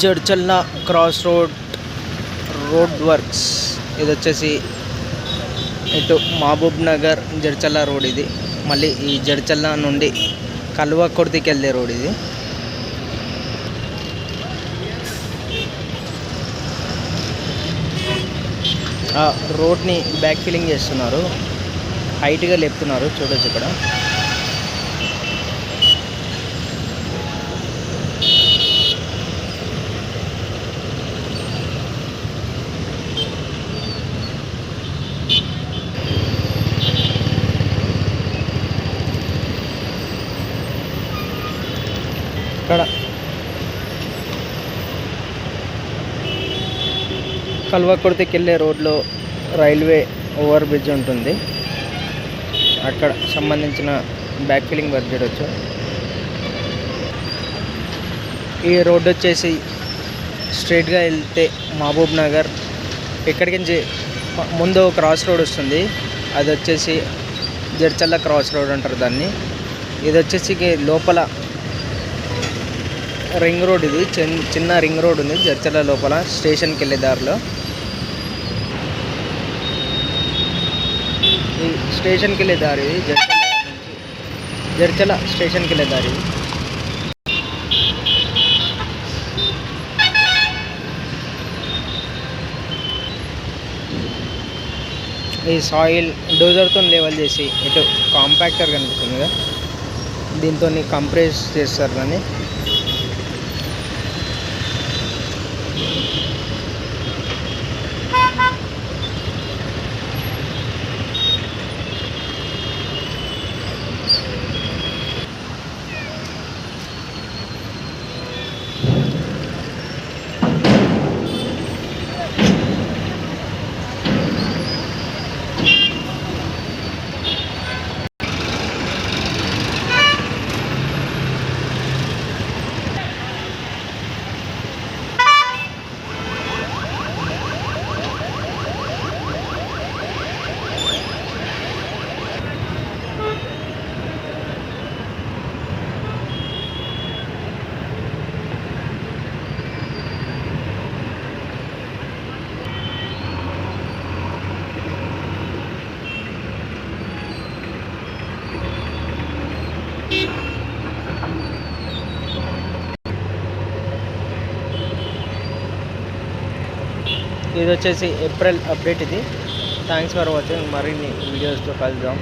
జడ్చల్లా cross road works. ఇది వచ్చేసి ఇటు మహబూబ్ నగర్ జడ్చల్లా రోడ్ ఇది. మళ్ళీ ఈ జడ్చల్లా నుండి కల్వకుర్తికి వెళ్ళే రోడ్ ఇది. ఆ రోడ్ని బ్యాక్ ఫిల్లింగ్ చేస్తున్నారు, హైట్గా లేపుతున్నారు, చూడొచ్చు ఇక్కడ. ఇక్కడ కల్వకుర్తికి వెళ్ళే రోడ్లో రైల్వే ఓవర్ బ్రిడ్జ్ ఉంటుంది, అక్కడ సంబంధించిన బ్యాక్ ఫిల్లింగ్ వర్క్ చూడవచ్చు. ఈ రోడ్డు వచ్చేసి స్ట్రైట్గా వెళ్తే మహబూబ్ నగర్, ఇక్కడికి నుంచి ముందు క్రాస్ రోడ్ వస్తుంది, అది వచ్చేసి జడ్చల్ల క్రాస్ రోడ్ అంటారు దాన్ని. ఇది వచ్చేసి లోపల రింగ్ రోడ్, ఇది చిన్న రింగ్ రోడ్ ఉంది జడ్చల్ల లోపల స్టేషన్కి వెళ్ళే దారిలో. ఈ స్టేషన్కి వెళ్ళే దారి ఇది, జడ్చల్ల స్టేషన్కి వెళ్ళే దారి. ఈ సాయిల్ డోజర్తో లెవెల్ చేసి ఇటు కాంపాక్టర్ కనిపిస్తుంది కదా, దీంతో కంప్రెస్ చేస్తారు దాన్ని. ఇది వచ్చేసి ఏప్రిల్ అప్డేట్ ఇది. Thanks for watching. మరిన్ని వీడియోస్తో కలుద్దాం.